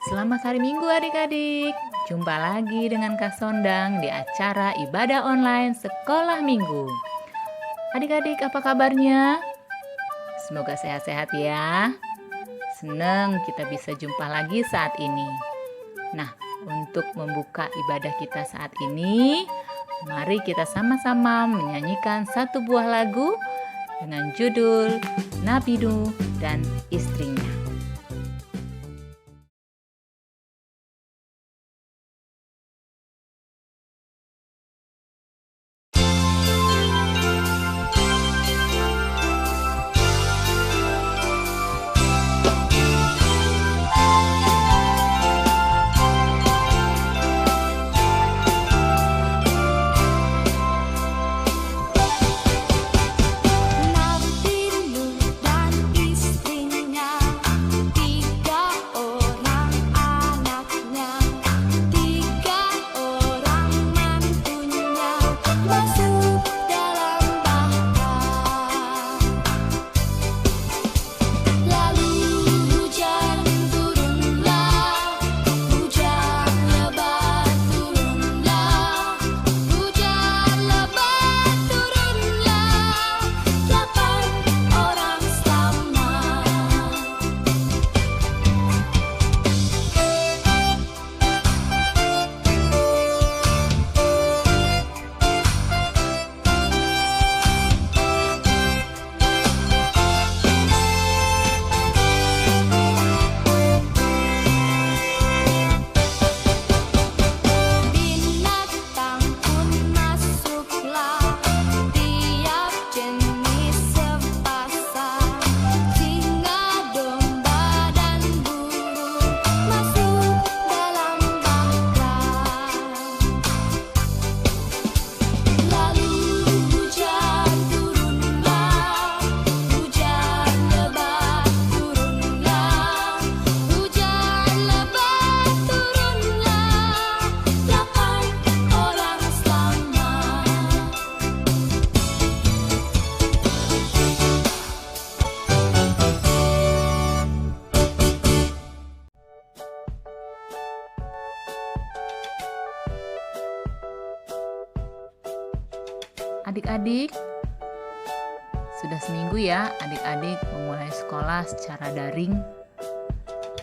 Selamat hari Minggu adik-adik. Jumpa lagi dengan Kak Sondang di acara ibadah online Sekolah Minggu. Adik-adik apa kabarnya? Semoga sehat-sehat ya. Senang kita bisa jumpa lagi saat ini. Nah, untuk membuka ibadah kita saat ini, mari kita sama-sama menyanyikan satu buah lagu dengan judul Nabi Nuh dan Istrinya. Adik-adik, sudah seminggu ya adik-adik memulai sekolah secara daring.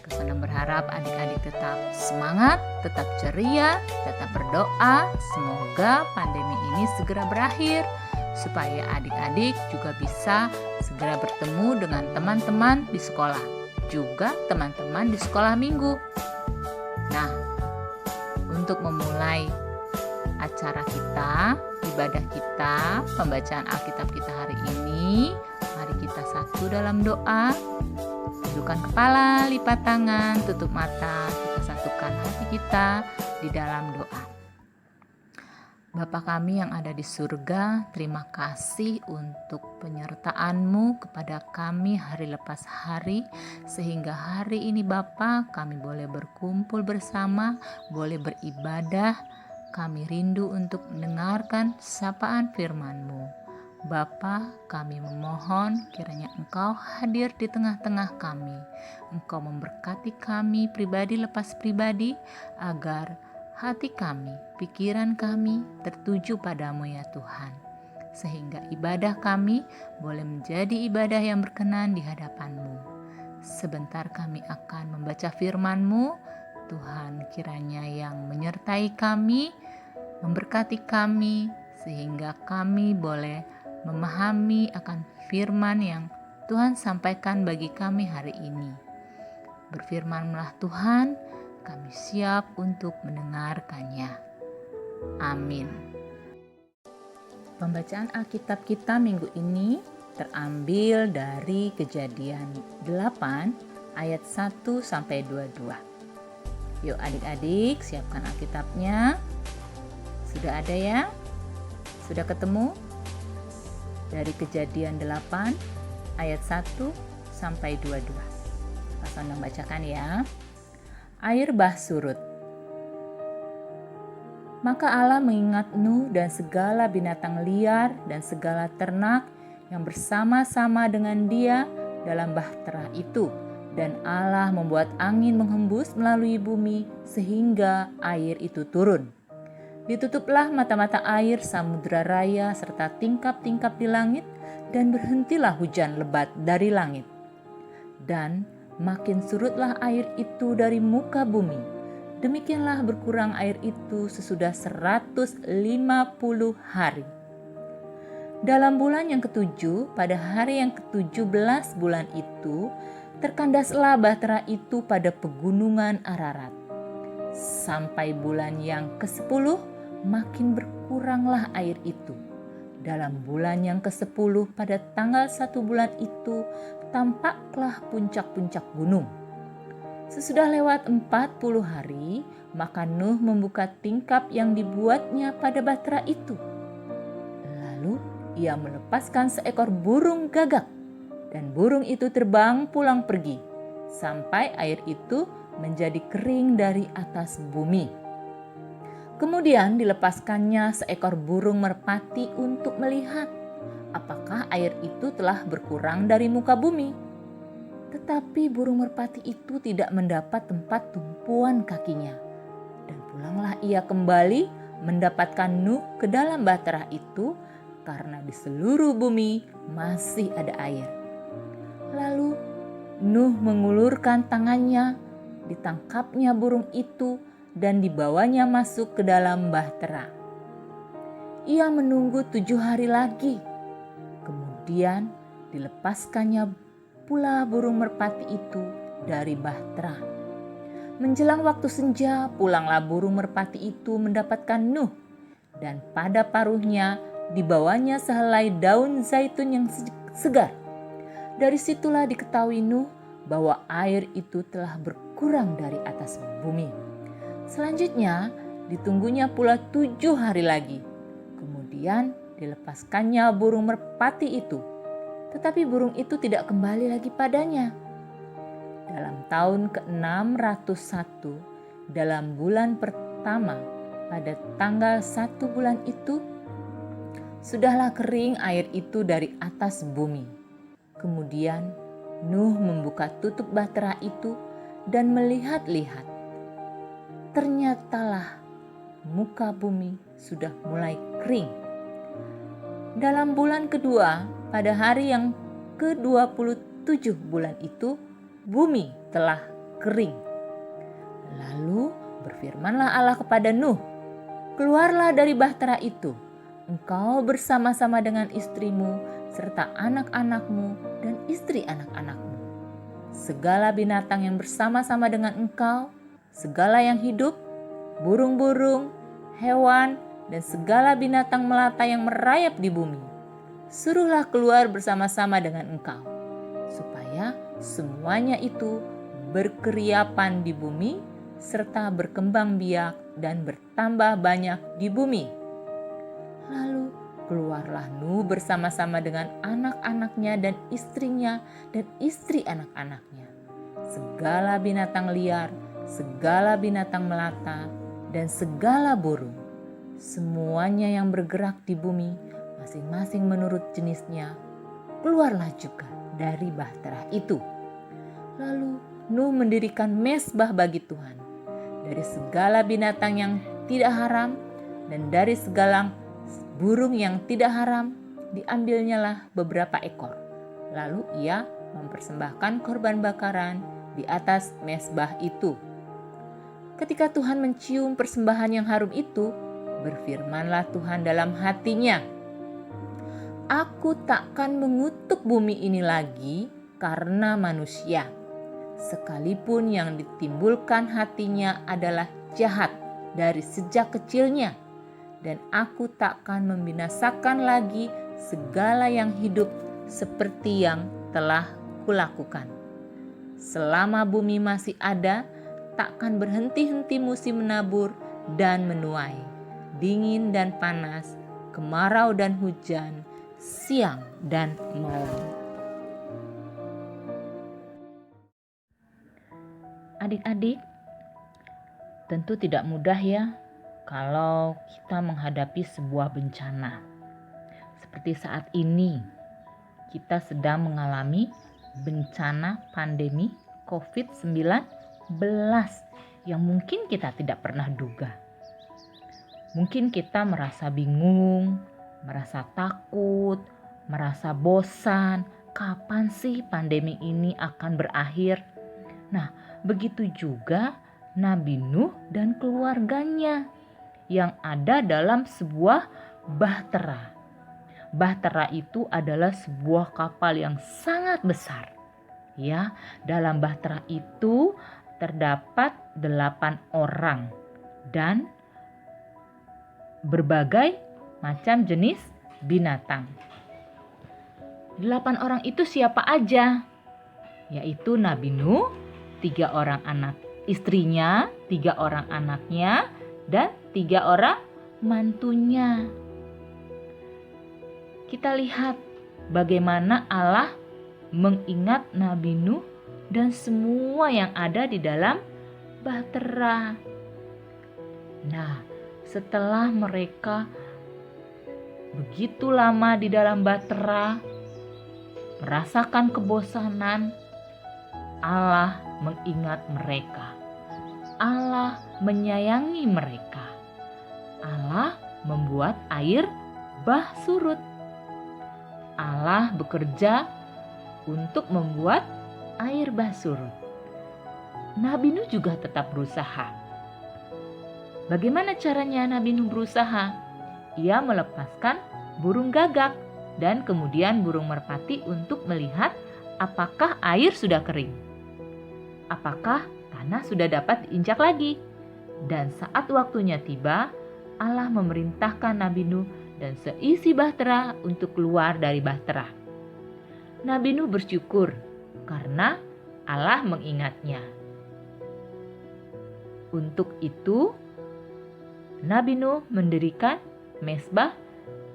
Kesana berharap adik-adik tetap semangat, tetap ceria, tetap berdoa. Semoga pandemi ini segera berakhir, supaya adik-adik juga bisa segera bertemu dengan teman-teman di sekolah, juga teman-teman di sekolah minggu. Nah, untuk memulai acara kita, ibadah kita, pembacaan Alkitab kita hari ini, mari kita satu dalam doa. Tundukkan kepala, lipat tangan, tutup mata, kita satukan hati kita di dalam doa. Bapa kami yang ada di surga, terima kasih untuk penyertaan-Mu kepada kami hari lepas hari, sehingga hari ini Bapa kami boleh berkumpul bersama, boleh beribadah. Kami rindu untuk mendengarkan sapaan firman-Mu. Bapa, kami memohon kiranya Engkau hadir di tengah-tengah kami. Engkau memberkati kami pribadi lepas pribadi, agar hati kami, pikiran kami tertuju padamu ya Tuhan. Sehingga ibadah kami boleh menjadi ibadah yang berkenan di hadapan-Mu. Sebentar kami akan membaca firman-Mu. Tuhan kiranya yang menyertai kami, memberkati kami, sehingga kami boleh memahami akan firman yang Tuhan sampaikan bagi kami hari ini. Berfirmanlah Tuhan, kami siap untuk mendengarkannya. Amin. Pembacaan Alkitab kita minggu ini terambil dari Kejadian 8 ayat 1 sampai 22. Yuk adik-adik, siapkan Alkitabnya. Sudah ada ya? Sudah ketemu? Dari Kejadian 8 ayat 1 sampai 22. Kak Sondang bacakan ya. Air bah surut. Maka Allah mengingat Nuh dan segala binatang liar dan segala ternak yang bersama-sama dengan dia dalam bahtera itu, Dan Allah membuat angin menghembus melalui bumi sehingga air itu turun. Ditutuplah mata-mata air samudra raya serta tingkap-tingkap di langit, dan berhentilah hujan lebat dari langit. Dan makin surutlah air itu dari muka bumi. Demikianlah berkurang air itu sesudah 150 hari. Dalam bulan yang ketujuh, pada hari yang ke-17 bulan itu, terkandaslah bahtera itu pada pegunungan Ararat. Sampai bulan yang ke-10, makin berkuranglah air itu. Dalam bulan yang ke-10 pada tanggal 1 bulan itu, tampaklah puncak-puncak gunung. Sesudah lewat 40 hari, maka Nuh membuka tingkap yang dibuatnya pada bahtera itu. Lalu ia melepaskan seekor burung gagak, dan burung itu terbang pulang pergi, sampai air itu menjadi kering dari atas bumi. Kemudian dilepaskannya seekor burung merpati untuk melihat apakah air itu telah berkurang dari muka bumi. Tetapi burung merpati itu tidak mendapat tempat tumpuan kakinya. Dan pulanglah ia kembali mendapatkan Nuh ke dalam bahtera itu, karena di seluruh bumi masih ada air. Lalu Nuh mengulurkan tangannya, ditangkapnya burung itu dan dibawanya masuk ke dalam bahtera. Ia menunggu 7 hari lagi. Kemudian dilepaskannya pula burung merpati itu dari bahtera. Menjelang waktu senja, pulanglah burung merpati itu mendapatkan Nuh, dan pada paruhnya dibawanya sehelai daun zaitun yang segar. Dari situlah diketahui Nuh bahwa air itu telah berkurang dari atas bumi. Selanjutnya ditunggunya pula 7 hari lagi. Kemudian dilepaskannya burung merpati itu. Tetapi burung itu tidak kembali lagi padanya. Dalam tahun ke-601, dalam bulan pertama, pada tanggal 1 bulan itu, sudahlah kering air itu dari atas bumi. Kemudian Nuh membuka tutup bahtera itu dan melihat-lihat. Ternyatalah muka bumi sudah mulai kering. Dalam bulan kedua, pada hari yang ke-27 bulan itu, bumi telah kering. Lalu berfirmanlah Allah kepada Nuh, "Keluarlah dari bahtera itu, engkau bersama-sama dengan istrimu, serta anak-anakmu dan istri anak-anakmu. Segala binatang yang bersama-sama dengan engkau, segala yang hidup, burung-burung, hewan, dan segala binatang melata yang merayap di bumi, suruhlah keluar bersama-sama dengan engkau, supaya semuanya itu berkeriapan di bumi, serta berkembang biak dan bertambah banyak di bumi." Lalu keluarlah Nuh bersama-sama dengan anak-anaknya dan istrinya dan istri anak-anaknya, segala binatang liar, segala binatang melata, dan segala burung, semuanya yang bergerak di bumi, masing-masing menurut jenisnya, keluarlah juga dari bahtera itu. Lalu Nuh mendirikan mezbah bagi Tuhan dari segala binatang yang tidak haram dan dari segala burung yang tidak haram. Diambilnyalah beberapa ekor. Lalu ia mempersembahkan korban bakaran di atas mezbah itu. Ketika Tuhan mencium persembahan yang harum itu, berfirmanlah Tuhan dalam hatinya, "Aku takkan mengutuk bumi ini lagi karena manusia, sekalipun yang ditimbulkan hatinya adalah jahat dari sejak kecilnya, dan aku takkan membinasakan lagi segala yang hidup seperti yang telah kulakukan. Selama bumi masih ada, takkan berhenti-henti musim menabur dan menuai, dingin dan panas, kemarau dan hujan, siang dan malam." Adik-adik, tentu tidak mudah ya kalau kita menghadapi sebuah bencana. Seperti saat ini, kita sedang mengalami bencana pandemi COVID-19 yang mungkin kita tidak pernah duga. Mungkin kita merasa bingung, merasa takut, merasa bosan. Kapan sih pandemi ini akan berakhir? Nah, begitu juga Nabi Nuh dan keluarganya yang ada dalam sebuah bahtera. Bahtera itu adalah sebuah kapal yang sangat besar. Ya, dalam bahtera itu terdapat 8 orang dan berbagai macam jenis binatang. 8 orang itu siapa aja? Yaitu Nabi Nuh, 3 orang anak istrinya, 3 orang anaknya, dan 3 orang mantunya. Kita lihat bagaimana Allah mengingat Nabi Nuh dan semua yang ada di dalam bahtera. Nah, setelah mereka begitu lama di dalam bahtera, merasakan kebosanan, Allah mengingat mereka. Allah menyayangi mereka. Allah membuat air bah surut. Allah bekerja untuk membuat air bah surut. Nabi Nuh juga tetap berusaha. Bagaimana caranya Nabi Nuh berusaha? Ia melepaskan burung gagak dan kemudian burung merpati untuk melihat apakah air sudah kering. Apakah tanah sudah dapat diinjak lagi. Dan saat waktunya tiba, Allah memerintahkan Nabi Nuh dan seisi bahtera untuk keluar dari bahtera. Nabi Nuh bersyukur karena Allah mengingatnya. Untuk itu, Nabi Nuh mendirikan mezbah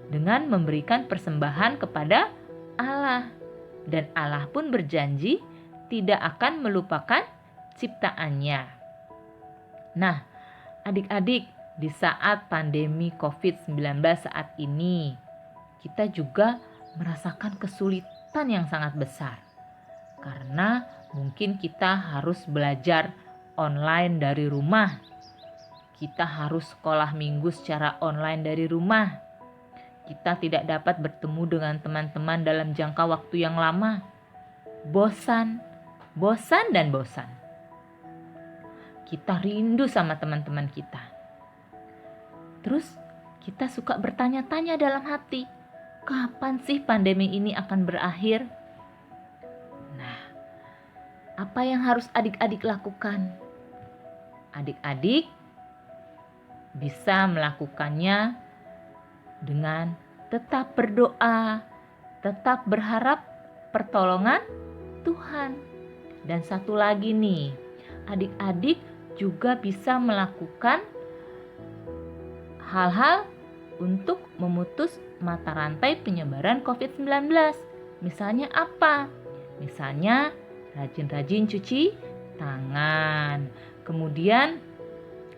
dengan memberikan persembahan kepada Allah. Dan Allah pun berjanji tidak akan melupakan ciptaannya. Nah, adik-adik, di saat pandemi COVID-19 saat ini, kita juga merasakan kesulitan yang sangat besar. Karena mungkin kita harus belajar online dari rumah. Kita harus sekolah minggu secara online dari rumah. Kita tidak dapat bertemu dengan teman-teman dalam jangka waktu yang lama. Bosan dan bosan. Kita rindu sama teman-teman kita. Terus kita suka bertanya-tanya dalam hati, kapan sih pandemi ini akan berakhir? Nah, apa yang harus adik-adik lakukan? Adik-adik bisa melakukannya dengan tetap berdoa, tetap berharap pertolongan Tuhan. Dan satu lagi nih, adik-adik juga bisa melakukan hal-hal untuk memutus mata rantai penyebaran COVID-19. Misalnya apa? Misalnya rajin-rajin cuci tangan, kemudian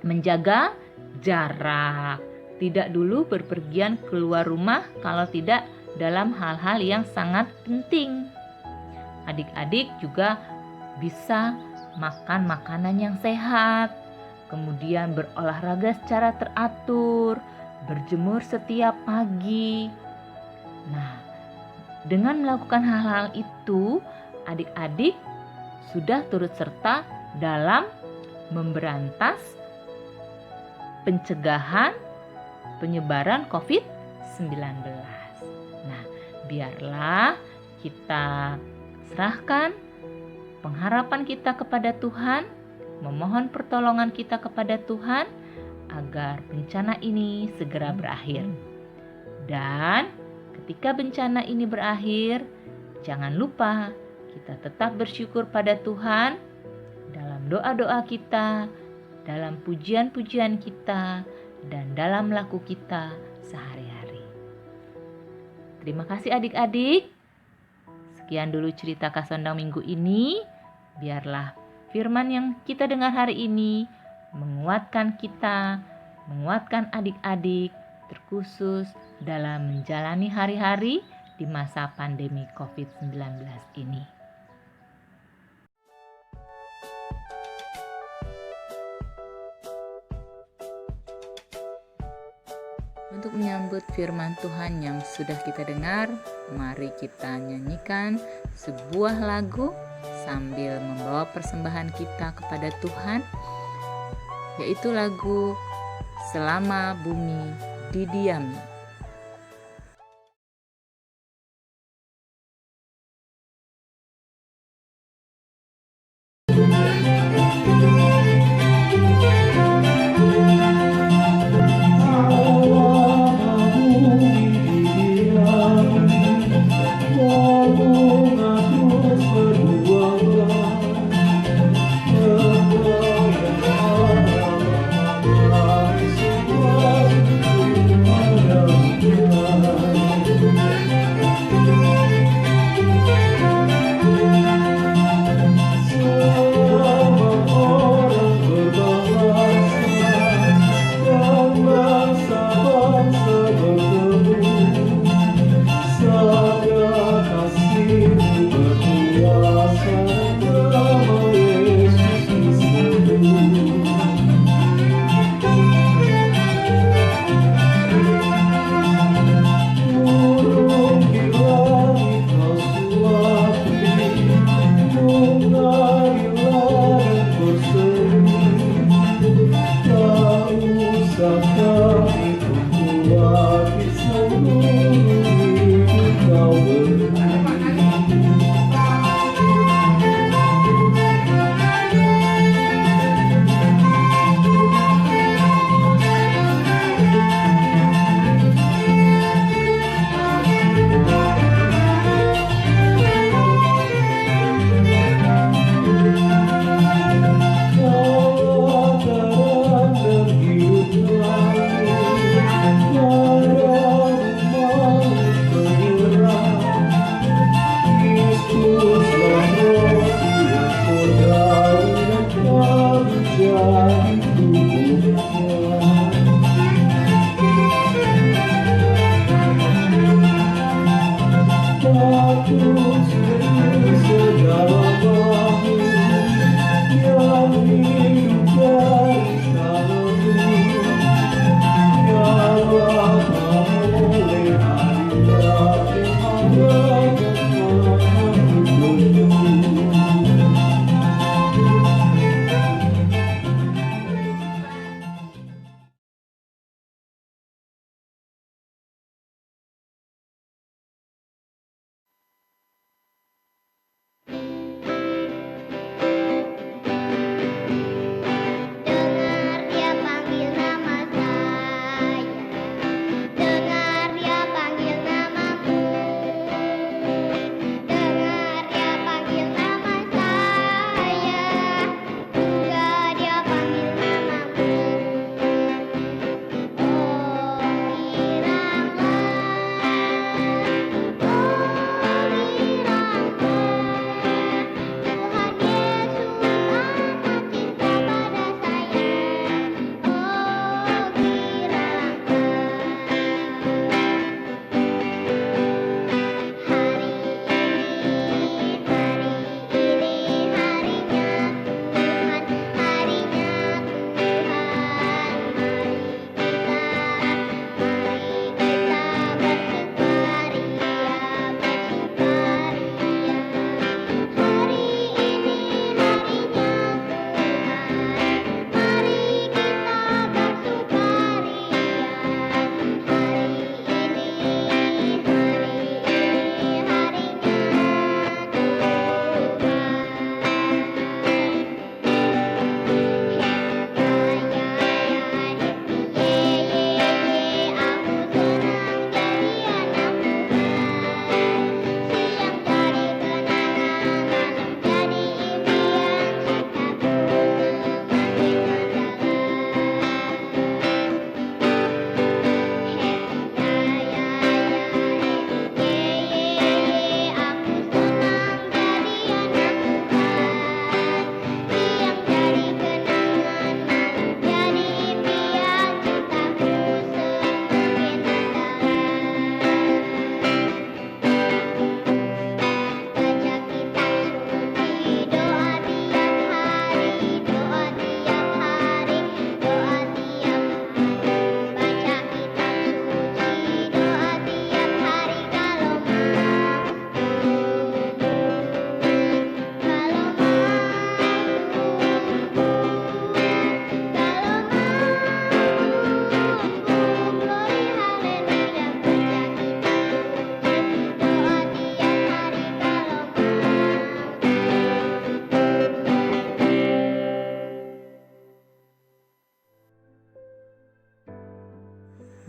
menjaga jarak. Tidak dulu berpergian keluar rumah kalau tidak dalam hal-hal yang sangat penting. Adik-adik juga bisa makan makanan yang sehat, kemudian berolahraga secara teratur, berjemur setiap pagi. Nah, dengan melakukan hal-hal itu, adik-adik sudah turut serta dalam memberantas pencegahan penyebaran COVID-19. Nah, biarlah kita serahkan pengharapan kita kepada Tuhan, memohon pertolongan kita kepada Tuhan agar bencana ini segera berakhir. Dan ketika bencana ini berakhir, jangan lupa kita tetap bersyukur pada Tuhan dalam doa-doa kita, dalam pujian-pujian kita, dan dalam laku kita sehari-hari. Terima kasih adik-adik. Sekian dulu cerita Kasondang minggu ini. Biarlah firman yang kita dengar hari ini menguatkan kita, menguatkan adik-adik, terkhusus dalam menjalani hari-hari di masa pandemi COVID-19 ini. untuk menyambut firman Tuhan yang sudah kita dengar, mari kita nyanyikan sebuah lagu sambil membawa persembahan kita kepada Tuhan, yaitu lagu Selama Bumi Didiami.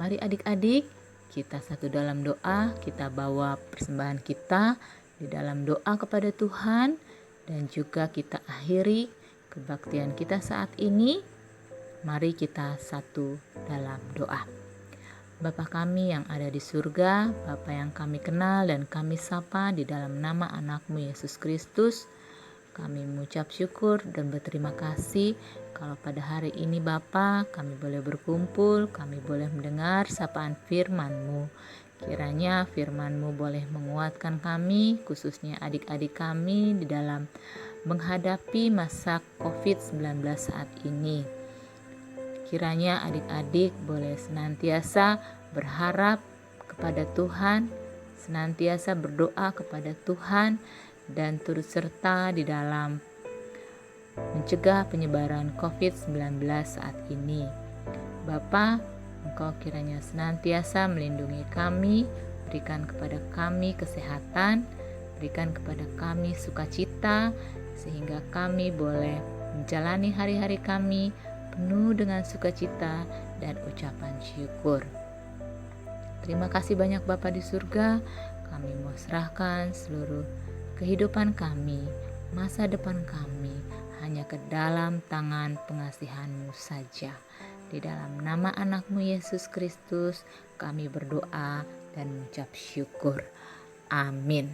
Mari adik-adik, kita satu dalam doa, kita bawa persembahan kita di dalam doa kepada Tuhan, dan juga kita akhiri kebaktian kita saat ini. Mari kita satu dalam doa. Bapa kami yang ada di surga, Bapa yang kami kenal dan kami sapa di dalam nama anak-Mu Yesus Kristus, kami mengucap syukur dan berterima kasih kalau pada hari ini Bapa kami boleh berkumpul, kami boleh mendengar sapaan firman-Mu. Kiranya firman-Mu boleh menguatkan kami, khususnya adik-adik kami di dalam menghadapi masa COVID-19 saat ini. Kiranya adik-adik boleh senantiasa berharap kepada Tuhan, senantiasa berdoa kepada Tuhan, dan turut serta di dalam mencegah penyebaran COVID-19 saat ini. Bapa, Engkau kiranya senantiasa melindungi kami, berikan kepada kami kesehatan, berikan kepada kami sukacita, sehingga kami boleh menjalani hari-hari kami penuh dengan sukacita dan ucapan syukur. Terima kasih banyak Bapa di surga, kami mau serahkan seluruh kehidupan kami, masa depan kami, hanya ke dalam tangan pengasihan-Mu saja. Di dalam nama anak-Mu Yesus Kristus, kami berdoa dan mengucap syukur. Amin.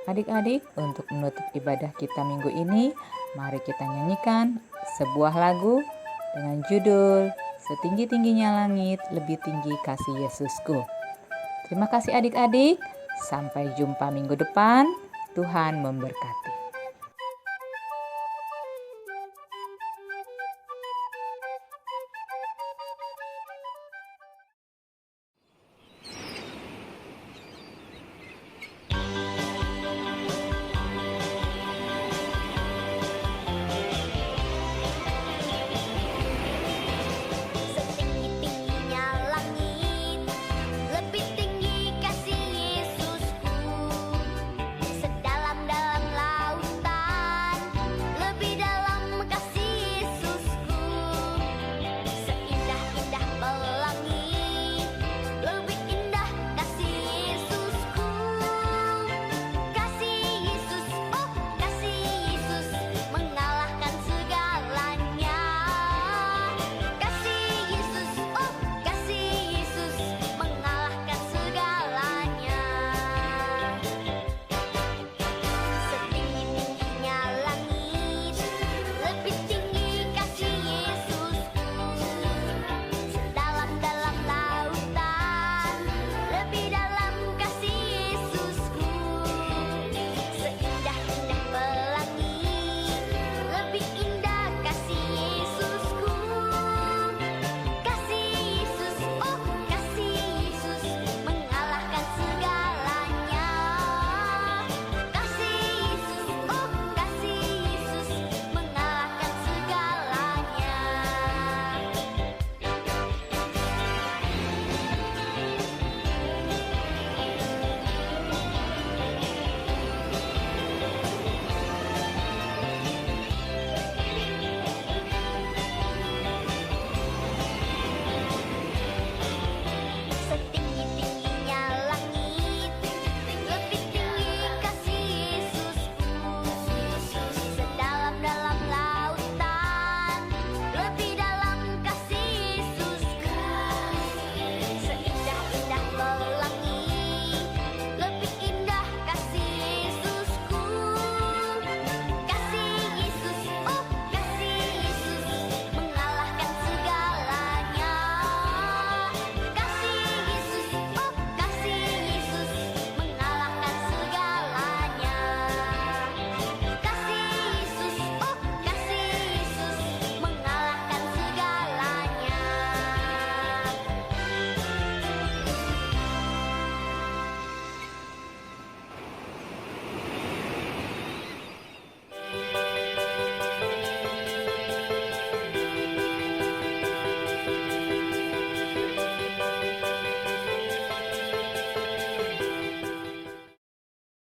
Adik-adik, untuk menutup ibadah kita minggu ini, mari kita nyanyikan sebuah lagu dengan judul Setinggi-tingginya Langit, Lebih Tinggi Kasih Yesusku. Terima kasih adik-adik, sampai jumpa minggu depan. Tuhan memberkati.